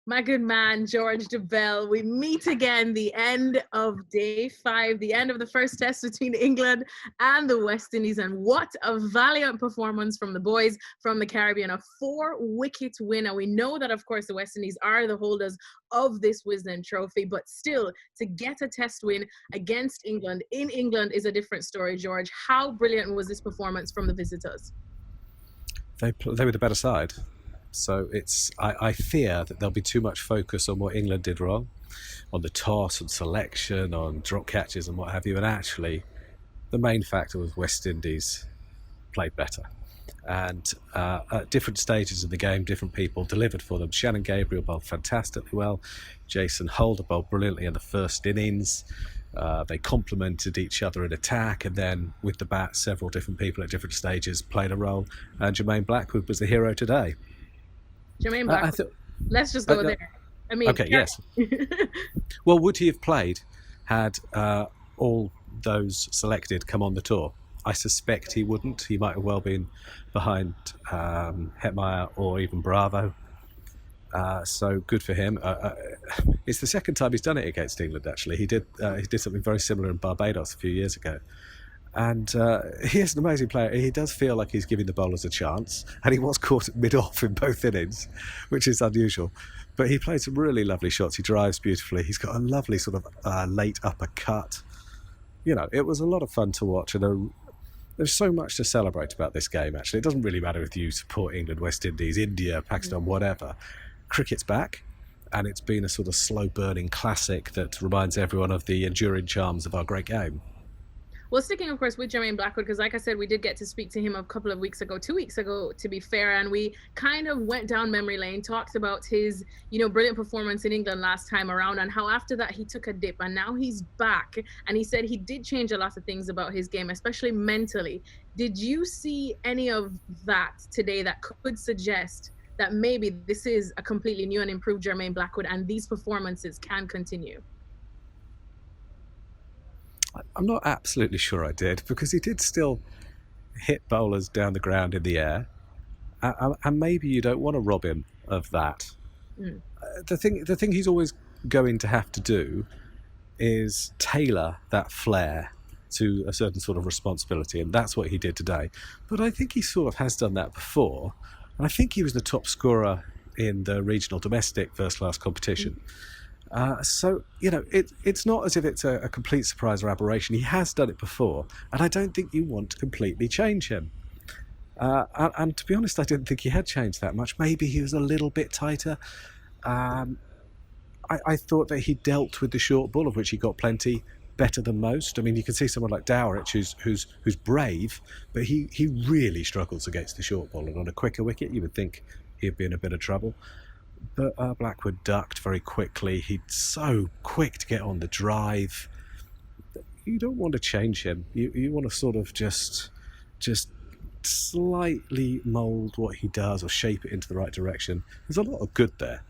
My good man, George Dobell. We meet again, the end of day 5, the end of the first test between England and the West Indies. And what a valiant performance from the boys from the Caribbean. A 4-wicket win. And we know that, of course, the West Indies are the holders of this Wisden Trophy. But still, to get a test win against England in England is a different story, George. How brilliant was this performance from the visitors? They were the better side. So I fear that there'll be too much focus on what England did wrong, on the toss and selection, on drop catches and what have you. And actually, the main factor was West Indies played better. And at different stages of the game, different people delivered for them. Shannon Gabriel bowled fantastically well. Jason Holder bowled brilliantly in the first innings. They complemented each other in attack, and then with the bat, several different people at different stages played a role. And Jermaine Blackwood was the hero today. Jermaine Blackwood. Let's just go there. I mean, okay, yes. Well, would he have played had all those selected come on the tour? I suspect he wouldn't. He might have well been behind Hetmeyer or even Bravo. So good for him. It's the second time he's done it against England. Actually, he did something very similar in Barbados a few years ago. And he is an amazing player. He does feel like he's giving the bowlers a chance, and he was caught mid-off in both innings, which is unusual. But he played some really lovely shots. He drives beautifully. He's got a lovely sort of late uppercut. You know, it was a lot of fun to watch, and there's so much to celebrate about this game, actually. It doesn't really matter if you support England, West Indies, India, Pakistan, whatever. Cricket's back, and it's been a sort of slow-burning classic that reminds everyone of the enduring charms of our great game. Well, sticking, of course, with Jermaine Blackwood, because like I said, we did get to speak to him a couple of weeks ago, 2 weeks ago, to be fair, and we kind of went down memory lane, talked about his, brilliant performance in England last time around, and how after that he took a dip, and now he's back, and he said he did change a lot of things about his game, especially mentally. Did you see any of that today that could suggest that maybe this is a completely new and improved Jermaine Blackwood, and these performances can continue? I'm not absolutely sure I did, because he did still hit bowlers down the ground in the air, and maybe you don't want to rob him of that. The thing he's always going to have to do is tailor that flair to a certain sort of responsibility, and that's what he did today. But I think he sort of has done that before, and I think he was the top scorer in the regional domestic first-class competition. So, it's not as if it's a complete surprise or aberration. He has done it before, and I don't think you want to completely change him. And to be honest, I didn't think he had changed that much. Maybe he was a little bit tighter. I thought that he dealt with the short ball, of which he got plenty, better than most. I mean, you can see someone like Dowrich, who's brave, but he really struggles against the short ball. And on a quicker wicket, you would think he'd be in a bit of trouble. But Blackwood ducked very quickly. He's so quick to get on the drive. You don't want to change him. You want to sort of just slightly mould what he does or shape it into the right direction. There's a lot of good there.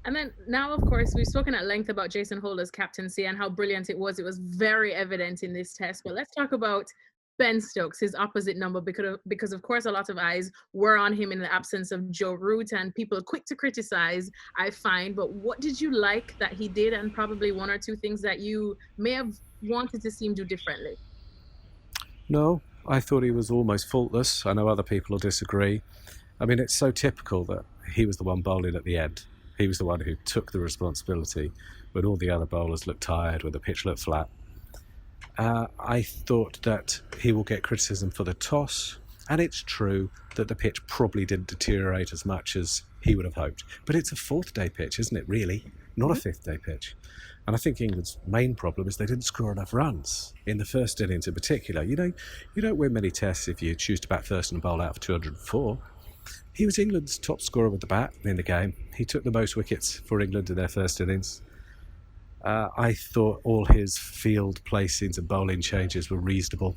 And then now, of course, we've spoken at length about Jason Holder's captaincy and how brilliant it was. It was very evident in this test. But let's talk about Ben Stokes, his opposite number, because of course a lot of eyes were on him in the absence of Joe Root, and people are quick to criticize, I find. But what did you like that he did, and probably one or two things that you may have wanted to see him do differently? No, I thought he was almost faultless. I know other people will disagree. I mean, it's so typical that he was the one bowling at the end. He was the one who took the responsibility when all the other bowlers looked tired, when the pitch looked flat. I thought that he will get criticism for the toss, and it's true that the pitch probably didn't deteriorate as much as he would have hoped. But it's a fourth-day pitch, isn't it, really? Not a fifth-day pitch. And I think England's main problem is they didn't score enough runs in the first innings in particular. You don't win many tests if you choose to bat first and bowl out for 204. He was England's top scorer with the bat in the game. He took the most wickets for England in their first innings. I thought all his field placings and bowling changes were reasonable.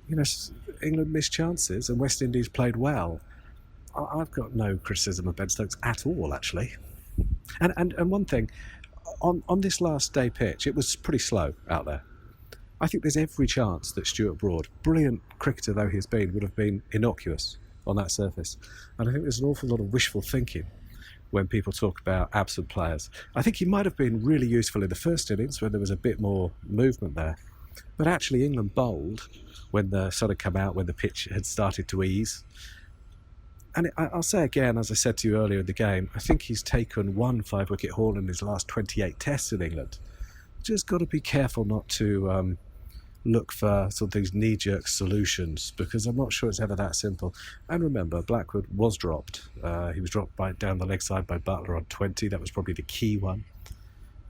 England missed chances and West Indies played well. I've got no criticism of Ben Stokes at all, actually. And one thing, on this last day pitch, it was pretty slow out there. I think there's every chance that Stuart Broad, brilliant cricketer though he has been, would have been innocuous on that surface. And I think there's an awful lot of wishful thinking when people talk about absent players. I think he might have been really useful in the first innings when there was a bit more movement there. But actually England bowled when the sun had come out, when the pitch had started to ease. And I'll say again, as I said to you earlier in the game, I think he's taken one 5-wicket haul in his last 28 tests in England. Just got to be careful not to look for sort of these knee-jerk solutions, because I'm not sure it's ever that simple. And remember, Blackwood was dropped. He was dropped down the leg side by Buttler on 20. That was probably the key one.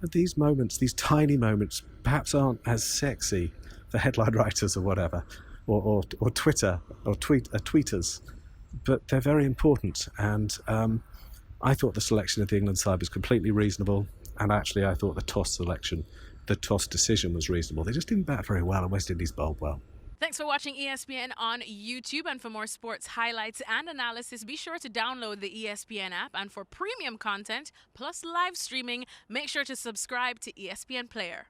And these moments, these tiny moments, perhaps aren't as sexy for headline writers or whatever, or Twitter, or tweeters, but they're very important. And I thought the selection of the England side was completely reasonable, and actually I thought the toss decision was reasonable. They just didn't bat very well, and West Indies bowled well. Thanks for watching ESPN on YouTube, and for more sports highlights and analysis, be sure to download the ESPN app, and for premium content plus live streaming, make sure to subscribe to ESPN Player.